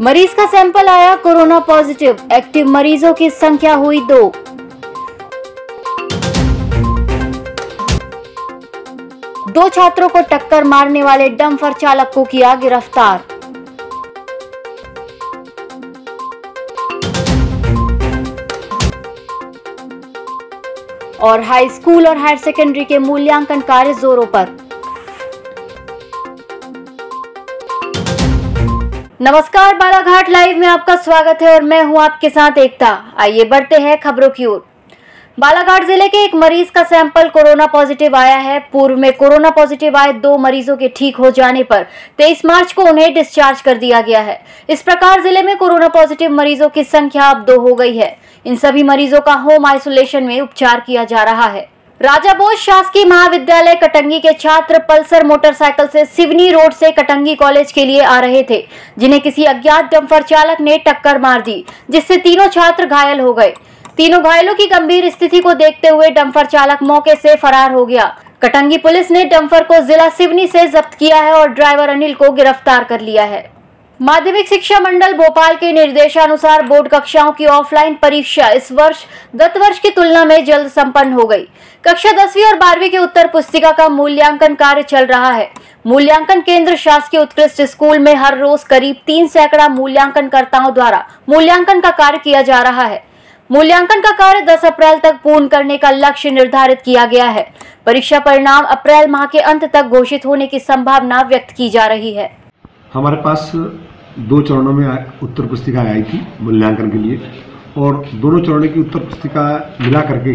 मरीज का सैंपल आया कोरोना पॉजिटिव, एक्टिव मरीजों की संख्या हुई 2। दो छात्रों को टक्कर मारने वाले डंपर चालक को किया गिरफ्तार। और हाई स्कूल और हायर सेकेंडरी के मूल्यांकन कार्य जोरों पर। नमस्कार, बालाघाट लाइव में आपका स्वागत है और मैं हूं आपके साथ एकता। आइए बढ़ते हैं खबरों की ओर। बालाघाट जिले के एक मरीज का सैंपल कोरोना पॉजिटिव आया है। पूर्व में कोरोना पॉजिटिव आए 2 मरीजों के ठीक हो जाने पर 23 मार्च को उन्हें डिस्चार्ज कर दिया गया है। इस प्रकार जिले में कोरोना पॉजिटिव मरीजों की संख्या अब 2 हो गई है। इन सभी मरीजों का होम आइसोलेशन में उपचार किया जा रहा है। राजा भोज शासकीय महाविद्यालय कटंगी के छात्र पल्सर मोटरसाइकिल से सिवनी रोड से कटंगी कॉलेज के लिए आ रहे थे, जिन्हें किसी अज्ञात डंपर चालक ने टक्कर मार दी, जिससे तीनों छात्र घायल हो गए। तीनों घायलों की गंभीर स्थिति को देखते हुए डंपर चालक मौके से फरार हो गया। कटंगी पुलिस ने डंपर को जिला सिवनी से जब्त किया है और ड्राइवर अनिल को गिरफ्तार कर लिया है। माध्यमिक शिक्षा मंडल भोपाल के निर्देशानुसार बोर्ड कक्षाओं की ऑफलाइन परीक्षा इस वर्ष गत वर्ष की तुलना में जल्द संपन्न हो गई। कक्षा 10वीं और 12वीं के उत्तर पुस्तिका का मूल्यांकन कार्य चल रहा है। मूल्यांकन केंद्र शासकीय उत्कृष्ट स्कूल में हर रोज करीब 3 सैकड़ा मूल्यांकनकर्ताओं द्वारा मूल्यांकन का कार्य किया जा रहा है। मूल्यांकन का कार्य 10 अप्रैल तक पूर्ण करने का लक्ष्य निर्धारित किया गया है। परीक्षा परिणाम अप्रैल माह के अंत तक घोषित होने की संभावना व्यक्त की जा रही है। हमारे पास 2 चरणों में उत्तर पुस्तिका आई थी मूल्यांकन के लिए, और दोनों चरणों की उत्तर पुस्तिका मिला करके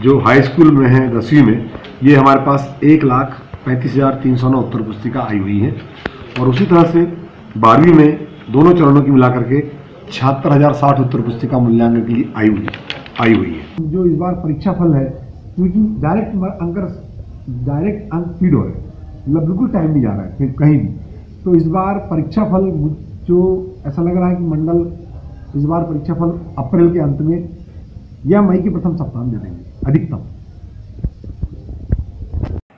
जो हाई स्कूल में है 10वीं में, ये हमारे पास 1,35,309 उत्तर पुस्तिका आई हुई है। और उसी तरह से 12वीं में दोनों चरणों की मिला करके 76,060 उत्तर पुस्तिका मूल्यांकन के लिए आई हुई है। जो इस बार परीक्षा फल है, क्योंकि डायरेक्ट अंक फीड हो रहे हैं, मतलब बिल्कुल टाइम नहीं जा रहा है फिर कहीं भी, तो इस बार परीक्षा फल जो ऐसा लग रहा है कि मंडल इस बार परीक्षा फल अप्रैल के अंत में या मई के प्रथम सप्ताह में दे देंगे अधिकतम।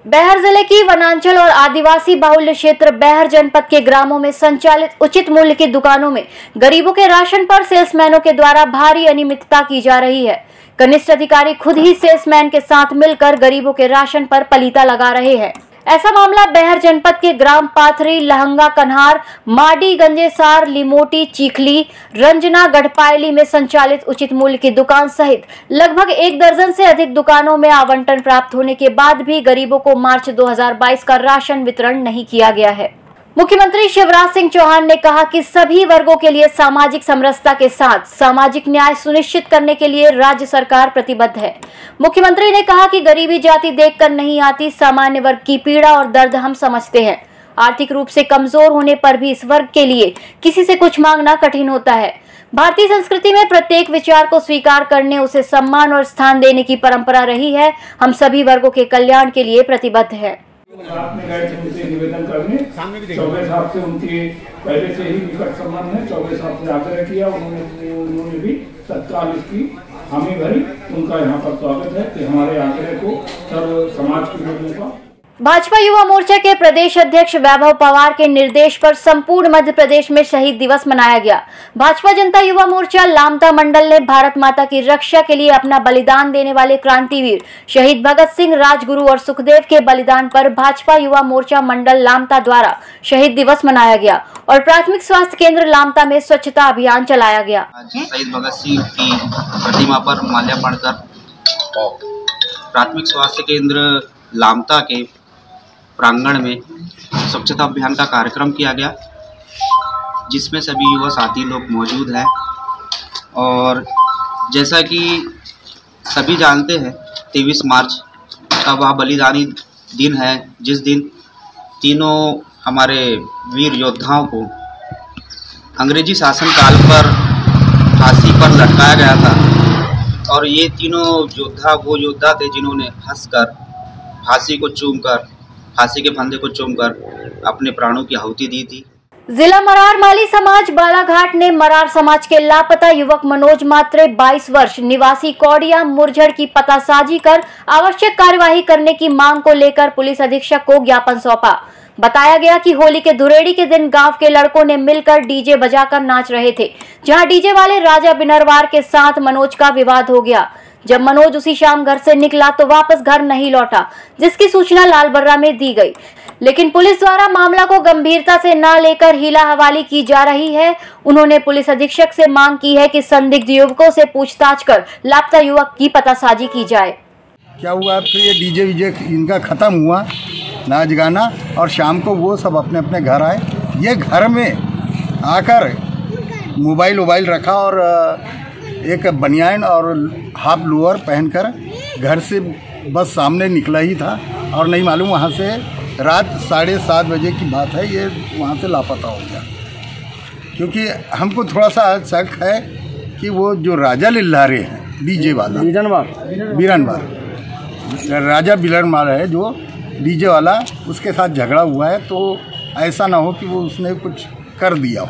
बैहर जिले की वनांचल और आदिवासी बाहुल्य क्षेत्र बैहर जनपद के ग्रामों में संचालित उचित मूल्य की दुकानों में गरीबों के राशन पर सेल्समैनों के द्वारा भारी अनियमितता की जा रही है। कनिष्ठ अधिकारी खुद ही सेल्समैन के साथ मिलकर गरीबों के राशन पर पलीता लगा रहे हैं। ऐसा मामला बैहर जनपद के ग्राम पाथरी, लहंगा, कन्हार, माडी, गंजेसार, लिमोटी, चीखली, रंजना, गढ़पायली में संचालित उचित मूल्य की दुकान सहित लगभग 1 दर्जन से अधिक दुकानों में आवंटन प्राप्त होने के बाद भी गरीबों को मार्च 2022 का राशन वितरण नहीं किया गया है। मुख्यमंत्री शिवराज सिंह चौहान ने कहा कि सभी वर्गों के लिए सामाजिक समरसता के साथ सामाजिक न्याय सुनिश्चित करने के लिए राज्य सरकार प्रतिबद्ध है। मुख्यमंत्री ने कहा कि गरीबी जाति देखकर नहीं आती, सामान्य वर्ग की पीड़ा और दर्द हम समझते हैं। आर्थिक रूप से कमजोर होने पर भी इस वर्ग के लिए किसी से कुछ मांगना कठिन होता है। भारतीय संस्कृति में प्रत्येक विचार को स्वीकार करने, उसे सम्मान और स्थान देने की परंपरा रही है। हम सभी वर्गों के कल्याण के लिए प्रतिबद्ध हैं। रात में गए थे उनसे निवेदन करने, चौबे साहब से उनकी पहले से ही निकट संबंध है। चौबे साहब से आग्रह किया, उन्होंने भी तत्काल इसकी हामी भरी। उनका यहाँ पर स्वागत है कि हमारे आग्रह को सर्व समाज के लोगों का। भाजपा युवा मोर्चा के प्रदेश अध्यक्ष वैभव पवार के निर्देश पर संपूर्ण मध्य प्रदेश में शहीद दिवस मनाया गया। भाजपा जनता युवा मोर्चा लामता मंडल ने भारत माता की रक्षा के लिए अपना बलिदान देने वाले क्रांतिवीर शहीद भगत सिंह, राजगुरु और सुखदेव के बलिदान पर भाजपा युवा मोर्चा मंडल लामता द्वारा शहीद दिवस मनाया गया और प्राथमिक स्वास्थ्य केंद्र लामता में स्वच्छता अभियान चलाया गया। शहीद भगत सिंह की प्रतिमा पर माल्यार्पण कर प्राथमिक स्वास्थ्य केंद्र लामता के प्रांगण में स्वच्छता अभियान का कार्यक्रम किया गया, जिसमें सभी युवा साथी लोग मौजूद हैं। और जैसा कि सभी जानते हैं, 23 मार्च का वह बलिदानी दिन है, जिस दिन तीनों हमारे वीर योद्धाओं को अंग्रेजी शासन काल पर फांसी पर लटकाया गया था। और ये तीनों योद्धा वो योद्धा थे जिन्होंने हंसकर फांसी के फंदे को चूमकर अपने प्राणों की आहुति दी थी। जिला मरार माली समाज बालाघाट ने मरार समाज के लापता युवक मनोज मात्रे 22 वर्ष निवासी कौड़िया मुरझड़ की पतासाजी कर आवश्यक कार्यवाही करने की मांग को लेकर पुलिस अधीक्षक को ज्ञापन सौंपा। बताया गया कि होली के धुरेड़ी के दिन गांव के लड़कों ने मिलकर डीजे बजाकर नाच रहे थे, जहां डीजे वाले राजा बिनरवार के साथ मनोज का विवाद हो गया। जब मनोज उसी शाम घर से निकला तो वापस घर नहीं लौटा, जिसकी सूचना लालबर्रा में दी गई, लेकिन पुलिस द्वारा मामला को गंभीरता से न लेकर हीला हवाली की जा रही है। उन्होंने पुलिस अधीक्षक से मांग की है कि संदिग्ध युवकों से पूछताछ कर लापता युवक की पतासाजी की जाए। क्या हुआ, फिर ये डीजे वीजे इनका ख़त्म हुआ नाच गाना, और शाम को वो सब अपने अपने घर आए। ये घर में आकर मोबाइल रखा और एक बनियान और हाफ लोअर पहनकर घर से बस सामने निकला ही था, और नहीं मालूम वहाँ से रात 7:30 बजे की बात है, ये वहाँ से लापता हो गया। क्योंकि हमको थोड़ा सा शक है कि वो जो राजा लिल्हारे हैं डीजे वाला, बीरनवार राजा बिलरमाल है जो डीजे वाला, उसके साथ झगड़ा हुआ है। तो ऐसा ना हो कि वो उसने कुछ कर दिया हो,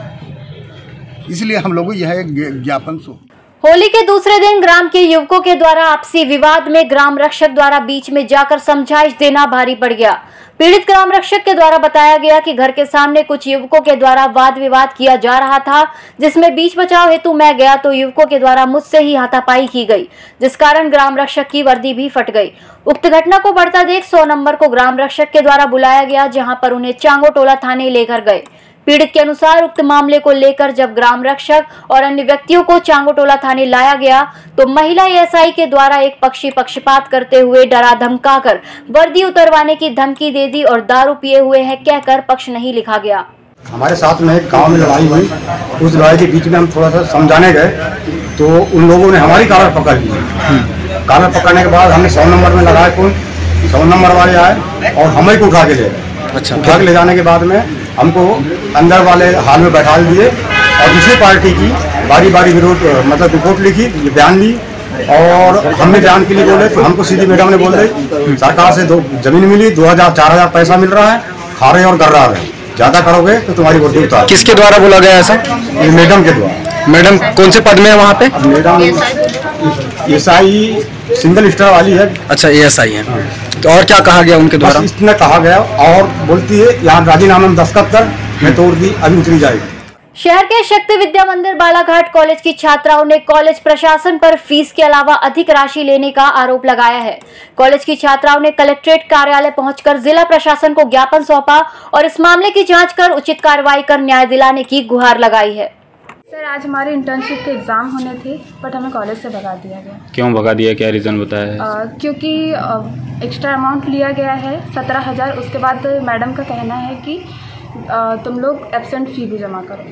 इसलिए हम लोग यह ज्ञापन सौंपे। होली के दूसरे दिन ग्राम के युवकों के द्वारा आपसी विवाद में ग्राम रक्षक द्वारा बीच में जाकर समझाइश देना भारी पड़ गया। पीड़ित ग्राम रक्षक के द्वारा बताया गया कि घर के सामने कुछ युवकों के द्वारा वाद विवाद किया जा रहा था, जिसमें बीच बचाव हेतु मैं गया तो युवकों के द्वारा मुझसे ही हाथापाई की गई, जिस कारण ग्राम रक्षक की वर्दी भी फट गई। उक्त घटना को बढ़ता देख 100 नंबर को ग्राम रक्षक के द्वारा बुलाया गया, जहां पर उन्हें चांगो टोला थाने लेकर गए। पीड़ित के अनुसार उक्त मामले को लेकर जब ग्राम रक्षक और अन्य व्यक्तियों को चांगोटोला थाने लाया गया तो महिला एएसआई के द्वारा एक पक्षी पक्षपात करते हुए डरा धमकाकर वर्दी उतरवाने की धमकी दे दी और दारू पिए हुए हैं कहकर पक्ष नहीं लिखा गया। हमारे साथ में एक गांव में लड़ाई हुई, उस लड़ाई के बीच में हम थोड़ा सा समझाने गए तो उन लोगों ने हमारी कालर पकड़ ली। कालर पकड़ने के बाद हमने 100 नंबर में लगाया फोन, 100 नंबर वाले आए और हमें को उठा के ले गए। अच्छा, उठा के ले जाने के बाद में हमको अंदर वाले हाल में बैठा दिए और दूसरी पार्टी की बारी बारी विरोध मतलब रिपोर्ट लिखी, ये बयान ली और हमने बयान के लिए बोले तो हमको सीधी मैडम ने बोल रही सरकार से जमीन मिली, 2000-4000 पैसा मिल रहा है, खा रहे और कर रहा है, ज्यादा करोगे तो तुम्हारी वर्दी उतार। किसके द्वारा बोला गया ऐसा? ये मैडम के द्वारा। मैडम कौन से पद में है वहाँ पे? मैडम एएसआई सिंगल स्टार वाली है। अच्छा, एएसआई है। तो और क्या कहा गया उनके द्वारा? इसने कहा गया और बोलती है यहाँ राजीनामे में दस्तखत कर, मैं तोड़ दी, अभी उतरी जाएगी। शहर के शक्ति विद्या मंदिर बालाघाट कॉलेज की छात्राओं ने कॉलेज प्रशासन पर फीस के अलावा अधिक राशि लेने का आरोप लगाया है। कॉलेज की छात्राओं ने कलेक्ट्रेट कार्यालय पहुंचकर जिला प्रशासन को ज्ञापन सौंपा और इस मामले की जांच कर उचित कार्रवाई कर न्याय दिलाने की गुहार लगाई है। सर, आज हमारे इंटर्नशिप के एग्ज़ाम होने थे बट हमें कॉलेज से भगा दिया गया। क्यों भगा दिया, क्या रीज़न बताया है? क्योंकि एक्स्ट्रा अमाउंट लिया गया है 17,000। उसके बाद मैडम का कहना है कि तुम लोग एब्सेंट फी भी जमा करो।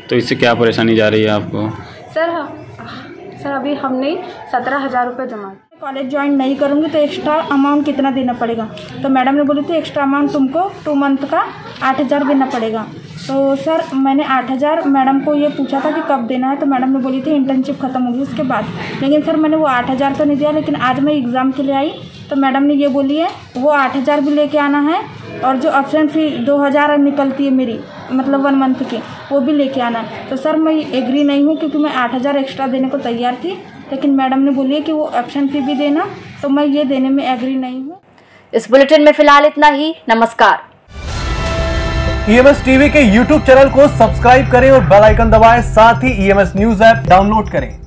तो इससे क्या परेशानी जा रही है आपको? सर अभी हमने 17,000 रुपये जमा। कॉलेज ज्वाइन नहीं करूँगी तो एक्स्ट्रा अमाउंट कितना देना पड़ेगा? तो मैडम ने बोली थी एक्स्ट्रा अमाउंट तुमको 2 मंथ का 8,000 देना पड़ेगा। तो सर मैंने 8,000 मैडम को ये पूछा था कि कब देना है, तो मैडम ने बोली थी इंटर्नशिप ख़त्म होगी उसके बाद। लेकिन सर मैंने वो 8,000 तो नहीं दिया, लेकिन आज मैं एग्ज़ाम के लिए आई तो मैडम ने ये बोली है वो 8,000 भी लेके आना है और जो एब्सेंट फी 2,000 निकलती है मेरी मतलब 1 मंथ की, वो भी लेके आना है। तो सर मैं एग्री नहीं हूँ क्योंकि मैं 8,000 एक्स्ट्रा देने को तैयार थी, लेकिन मैडम ने बोली है कि वो एब्सेंट फी भी देना, तो मैं ये देने में एग्री नहीं हूँ। इस बुलेटिन में फिलहाल इतना ही। नमस्कार। EMS टीवी के YouTube चैनल को सब्सक्राइब करें और बेल आइकन दबाएं, साथ ही EMS न्यूज ऐप डाउनलोड करें।